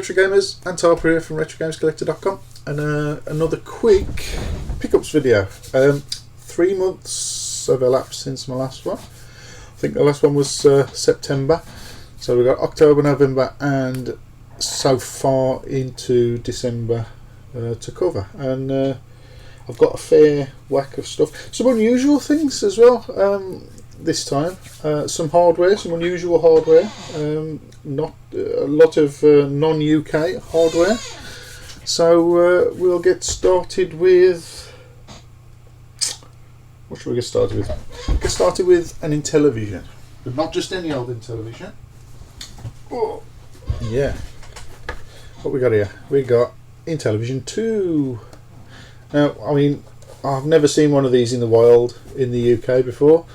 Retrogamers, Antarpa here from RetroGamesCollector.com, and another quick pickups video. 3 months have elapsed since my last one. I think the last one was September, so we've got October, November and so far into December to cover, and I've got a fair whack of stuff, some unusual things as well this time, some hardware, some unusual hardware, not a lot of non-UK hardware. So we'll get started with, what should we get started with? Get started with an Intellivision, but not just any old Intellivision. Oh yeah, what we got here? We got Intellivision 2. Now, I mean, I've never seen one of these in the wild in the UK before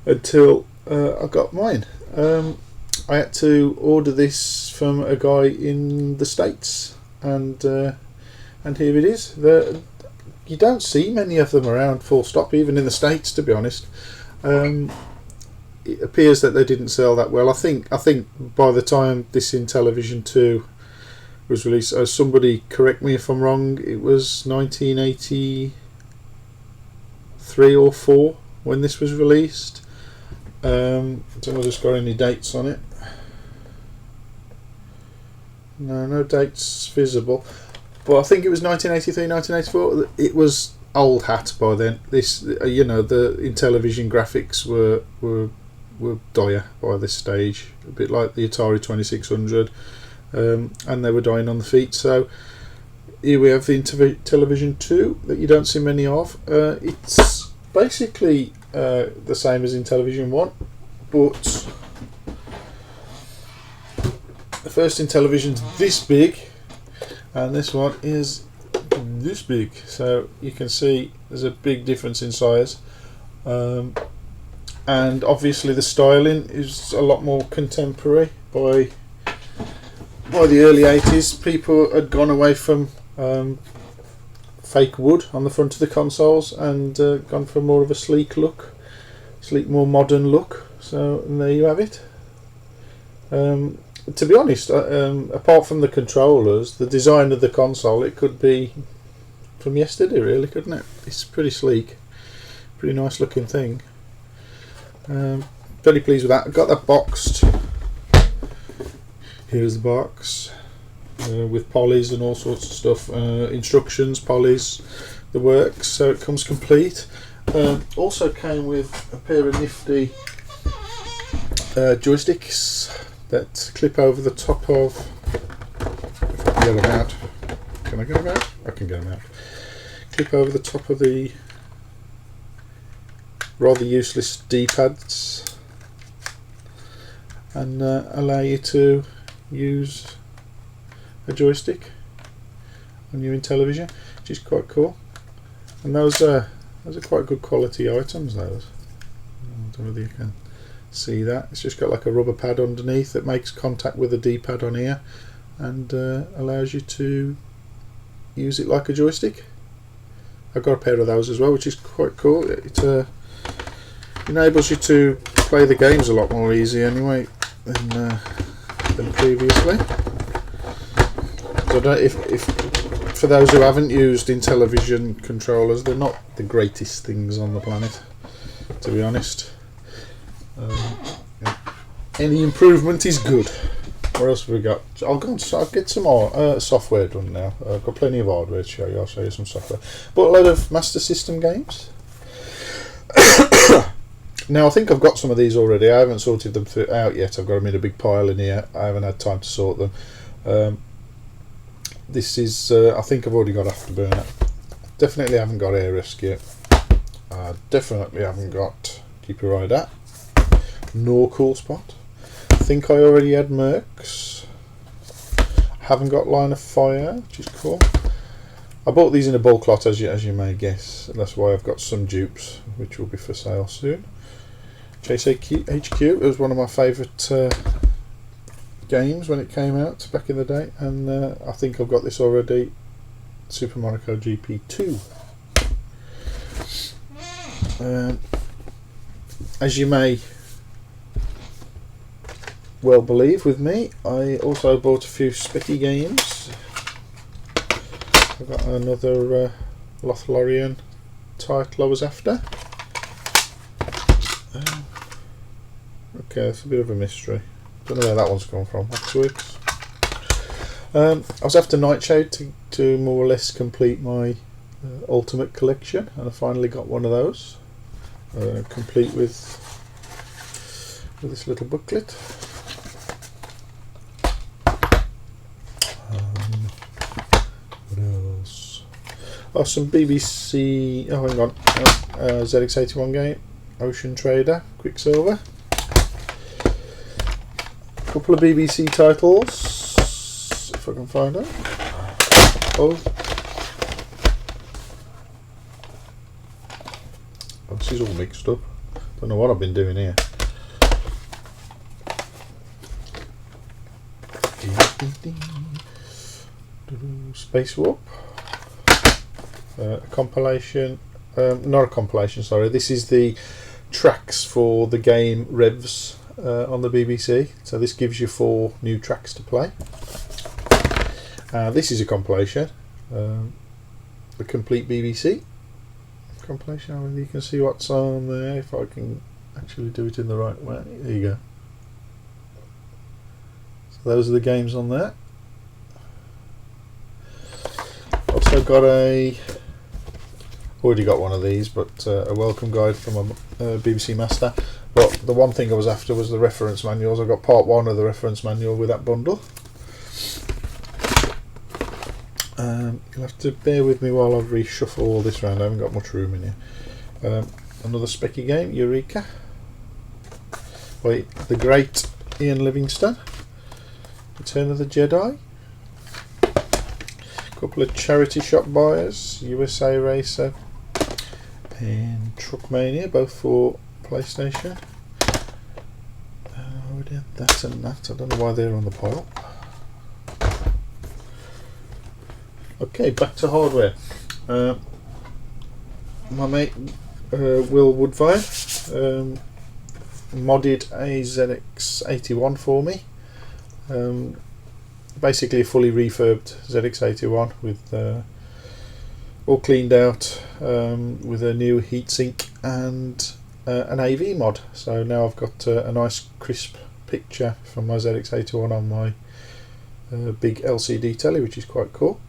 until I got mine. I had to order this from a guy in the States, and here it is. You don't see many of them around, full stop, even in the States, to be honest. It appears that they didn't sell that well. I think by the time this Intellivision 2 was released, somebody correct me if I'm wrong, it was 1983 or 4 when this was released. I don't know if it's got any dates on it. No dates visible, but I think it was 1983, 1984. It was old hat by then. This, you know, the Intellivision graphics were dire by this stage, a bit like the Atari 2600, and they were dying on the feet. So here we have the Intellivision 2 that you don't see many of. It's basically the same as Intellivision 1, but the first Intellivision's this big and this one is this big, so you can see there's a big difference in size, and obviously the styling is a lot more contemporary. By the early 80s, people had gone away from fake wood on the front of the consoles and gone for more of a sleek, more modern look. So, and there you have it. To be honest, apart from the controllers, the design of the console, it could be from yesterday, really, couldn't it? It's pretty sleek, pretty nice looking thing. Very pleased with that. I got that boxed. Here's the box. With polys and all sorts of stuff, instructions, polys, the works, so it comes complete. Also came with a pair of nifty joysticks that clip over the top of, if I can get them out. Can I get them out? I can get them out. Clip over the top of the rather useless D-pads and allow you to use a joystick on your Intellivision, which is quite cool. And those are quite good quality items, those. I don't know whether you can see that. It's just got like a rubber pad underneath that makes contact with the D-pad on here and allows you to use it like a joystick. I've got a pair of those as well, which is quite cool. It enables you to play the games a lot more easy anyway than previously. I don't know if for those who haven't used Intellivision controllers, they're not the greatest things on the planet, to be honest. Any improvement is good. What else have we got? I'll get some more software done now. I've got plenty of hardware to show you. I'll show you some software. But a lot of Master System games. Now, I think I've got some of these already. I haven't sorted them out yet. I've got them in a big pile in here. I haven't had time to sort them. This is, I think I've already got Afterburner. Definitely haven't got Air Rescue. Definitely haven't got Keep Your Eye That. No Cool Spot. I think I already had Mercs. Haven't got Line of Fire, which is cool. I bought these in a bulk lot, as you may guess. That's why I've got some dupes, which will be for sale soon. Chase HQ was one of my favourite games when it came out back in the day, and I think I've got this already. Super Mario GP 2. As you may well believe with me, I also bought a few Spicky games. I've got another Lothlorien title I was after. Okay, that's a bit of a mystery. Don't know where that one's come from. Waxworks. I was after Nightshade to more or less complete my Ultimate collection, and I finally got one of those, complete with this little booklet. What else? Oh, some BBC. Oh, hang on. ZX81 game, Ocean Trader, Quicksilver. A couple of BBC titles, if I can find them. Oh, this is all mixed up. Don't know what I've been doing here. Space Warp. A compilation. Not a compilation, sorry. This is the tracks for the game Revs on the BBC. So this gives you 4 new tracks to play. This is a compilation. The complete BBC compilation. I mean, you can see what's on there if I can actually do it in the right way. There you go. So those are the games on there. Also got already got one of these, but a welcome guide from a BBC Master. But the one thing I was after was the reference manuals. I got part 1 of the reference manual with that bundle. You'll have to bear with me while I reshuffle all this around. I haven't got much room in here. Another Specky game, Eureka. By the great Ian Livingstone. Return of the Jedi. A couple of charity shop buyers, USA Racer and Truckmania, both for PlayStation. I already had that and that. I don't know why they're on the pile. Okay, back to hardware. My mate Will Woodvine modded a ZX81 for me. Basically a fully refurbed ZX81 with all cleaned out, with a new heatsink and an AV mod. So now I've got a nice crisp picture from my ZX81 on my big LCD telly, which is quite cool.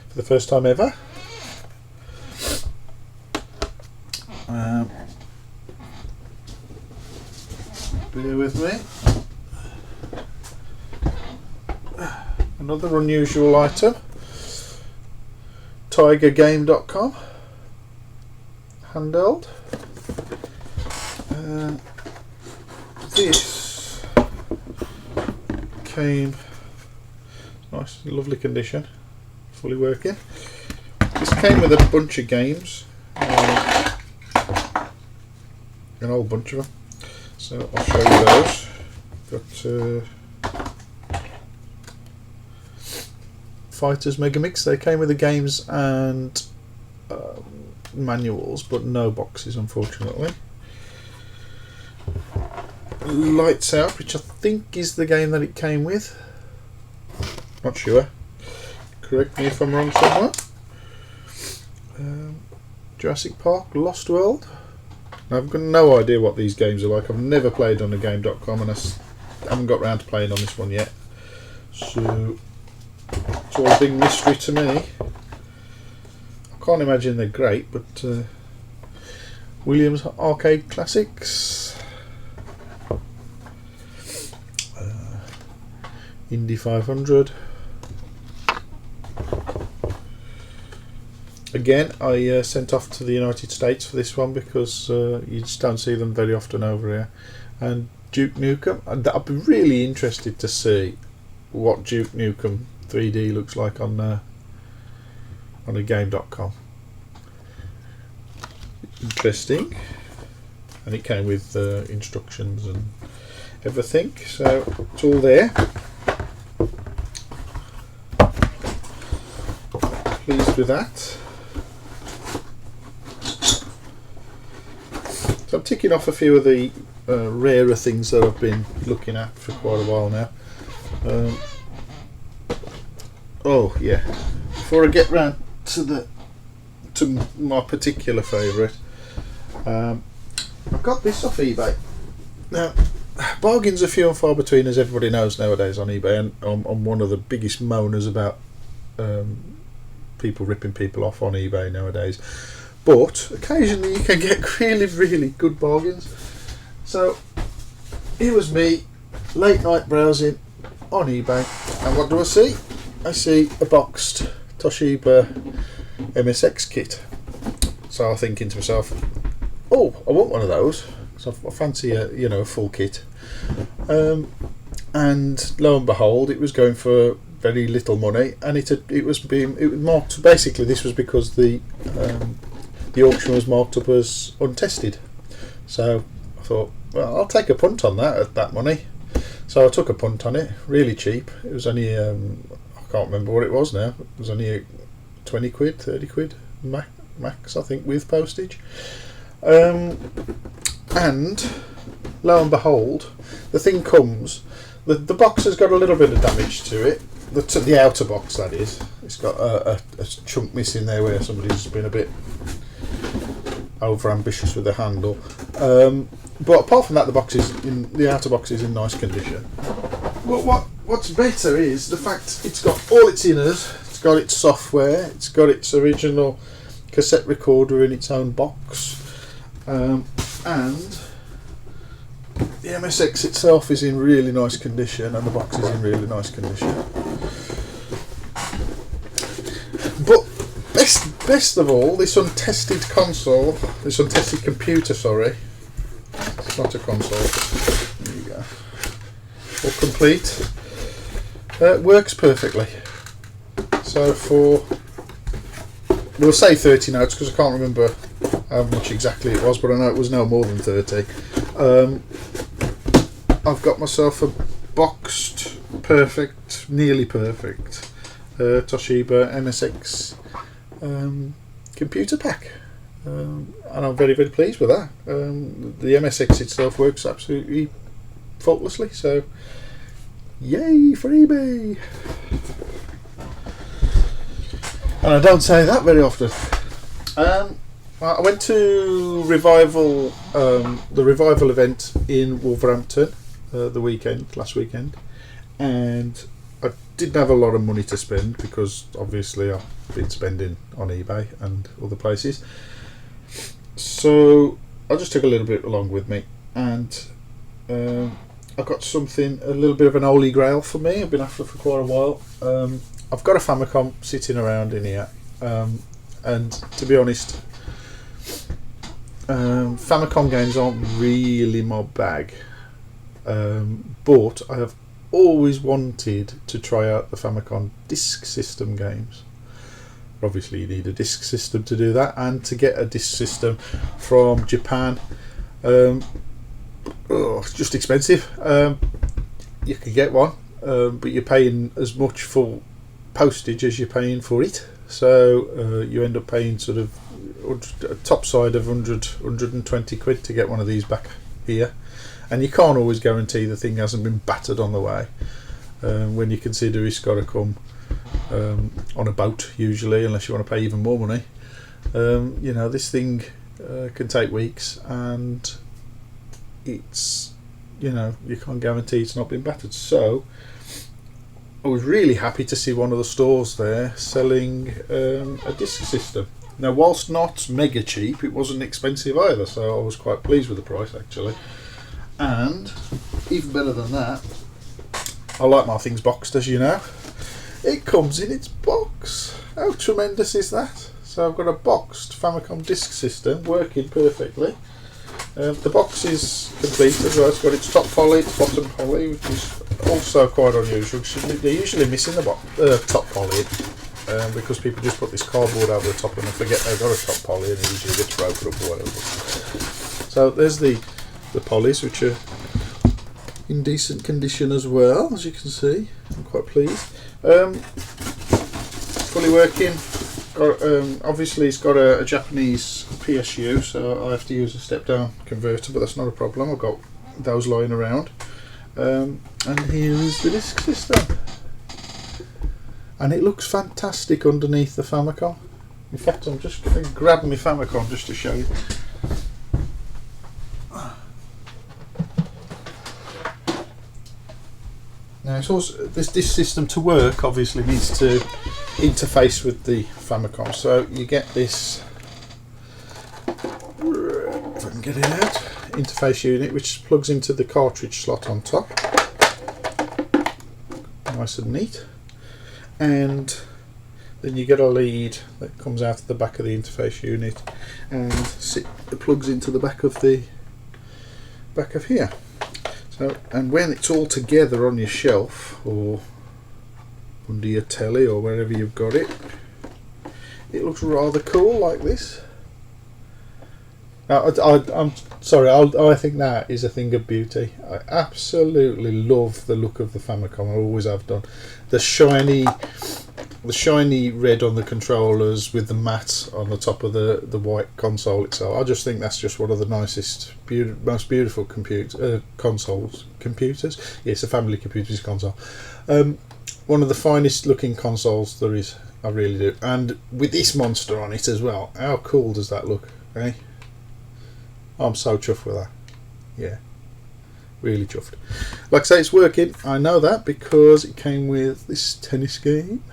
For the first time ever. Bear with me. Another unusual item. Tigergame.com handheld. This came nice, lovely condition. Fully working. This came with a bunch of games, an whole bunch of them. So I'll show you those. Got Fighters Mega Mix. They came with the games and manuals, but no boxes, unfortunately. Lights Out, which I think is the game that it came with. Not sure. Correct me if I'm wrong somewhere. Jurassic Park, Lost World. Now, I've got no idea what these games are like. I've never played on agame.com and I haven't got round to playing on this one yet. So it's all a big mystery to me. I can't imagine they're great, but Williams Arcade Classics. Indy 500. Again, I sent off to the United States for this one because you just don't see them very often over here. And Duke Nukem, I'd be really interested to see what Duke Nukem 3D looks like on agame.com. Interesting. And it came with instructions and everything, so it's all there. Pleased with that. So I'm ticking off a few of the rarer things that I've been looking at for quite a while now. Oh yeah, before I get round to my particular favourite, I've got this off eBay. Now, bargains are few and far between, as everybody knows nowadays on eBay, and I'm one of the biggest moaners about people ripping people off on eBay nowadays. But occasionally you can get really, really good bargains. So here was me, late night browsing on eBay, and what do I see? I see a boxed Toshiba MSX kit. So I'm thinking to myself, oh, I want one of those. So I fancy a full kit. And lo and behold, it was going for very little money, and it was marked. Basically, this was because the auction was marked up as untested. So I thought, well, I'll take a punt on that at that money. So I took a punt on it, really cheap. It was only I can't remember what it was now. It was only 20 quid, 30 quid max, I think, with postage. And lo and behold, the thing comes. The box has got a little bit of damage to it. The outer box, that is. It's got a chunk missing there where somebody's been a bit over ambitious with the handle. But apart from that, the outer box is in nice condition. But what's better is the fact it's got all its inners. It's got its software. It's got its original cassette recorder in its own box, and the MSX itself is in really nice condition, and the box is in really nice condition. But best of all, this untested computer, sorry, it's not a console, there you go, or complete, works perfectly. So for, we'll say 30 notes, because I can't remember how much exactly it was, but I know it was no more than 30. I've got myself a boxed, perfect, nearly perfect Toshiba MSX computer pack, and I'm very, very pleased with that. The MSX itself works absolutely faultlessly, so yay for eBay! And I don't say that very often. I went to the Revival event in Wolverhampton last weekend, and I didn't have a lot of money to spend because obviously I've been spending on eBay and other places. So I just took a little bit along with me, and I got something, a little bit of an holy grail for me. I've been after for quite a while. I've got a Famicom sitting around in here, and to be honest, Famicom games aren't really my bag, but I have always wanted to try out the Famicom disk system games. Obviously you need a disk system to do that, and to get a disk system from Japan, it's just expensive. You can get one, but you're paying as much for postage as you're paying for it, so you end up paying sort of a top side of 120 quid to get one of these back here, and you can't always guarantee the thing hasn't been battered on the way, when you consider it's got to come on a boat usually, unless you want to pay even more money. This thing can take weeks, and it's, you can't guarantee it's not been battered. So I was really happy to see one of the stores there selling a disk system. Now, whilst not mega cheap, it wasn't expensive either, so I was quite pleased with the price actually. And even better than that, I like my things boxed, as you know. It comes in its box. How tremendous is that? So I've got a boxed Famicom disk system working perfectly. The box is complete as well. It's got its top poly, its bottom poly, which is also quite unusual. They're usually missing the top poly, because people just put this cardboard over the top and they forget they've got a top poly, and it usually gets broken up or whatever. So there's the polys, which are in decent condition as well, as you can see. I'm quite pleased. Fully working. Obviously it's got a Japanese PSU, so I have to use a step down converter, but that's not a problem. I've got those lying around. And here is the disk system, and it looks fantastic underneath the Famicom. In fact, I'm just going to grab my Famicom just to show you. Now, it's also, this system to work obviously needs to interface with the Famicom, so you get this, if I can get it out, interface unit which plugs into the cartridge slot on top, nice and neat, and then you get a lead that comes out of the back of the interface unit and it plugs into the back of here. So, and when it's all together on your shelf or under your telly or wherever you've got it, it looks rather cool like this. I'm sorry, I think that is a thing of beauty. I absolutely love the look of the Famicom. I always have done. The shiny red on the controllers with the matte on the top of the white console itself. I just think that's just one of the nicest, most beautiful computers. Yeah, it's a family computers console. One of the finest looking consoles there is. I really do. And with this monster on it as well. How cool does that look? Eh? I'm so chuffed with that. Yeah, really chuffed. Like I say, it's working. I know that because it came with this tennis game.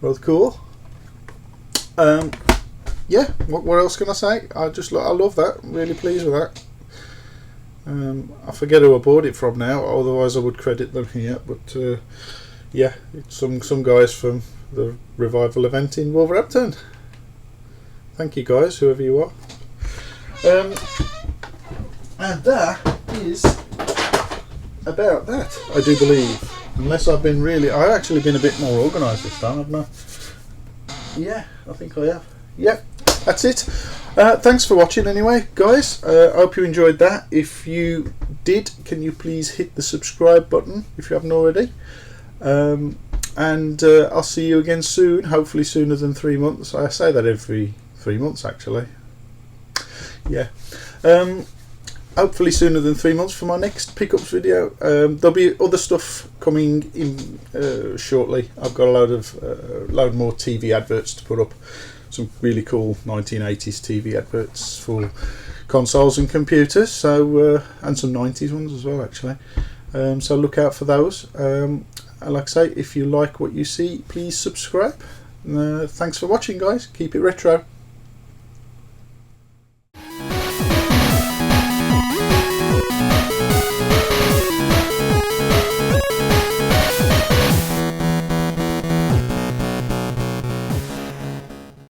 Rather cool. Yeah, what else can I say? I love that. I'm really pleased with that. I forget who I bought it from now, otherwise I would credit them here, but yeah, it's some guys from the revival event in Wolverhampton. Thank you guys, whoever you are. And that is about that, I do believe. Unless I've actually been a bit more organised this time, haven't I? Yeah, I think I have. Yeah, that's it. Thanks for watching anyway, guys. I hope you enjoyed that. If you did, can you please hit the subscribe button if you haven't already? And I'll see you again soon, hopefully sooner than 3 months. I say that every 3 months actually. Yeah. Hopefully sooner than 3 months for my next pickups video. There'll be other stuff coming in shortly. I've got a load more TV adverts to put up. Some really cool 1980s TV adverts for consoles and computers. So and some 90s ones as well actually. So look out for those. Like I say, if you like what you see, please subscribe. Thanks for watching, guys. Keep it retro.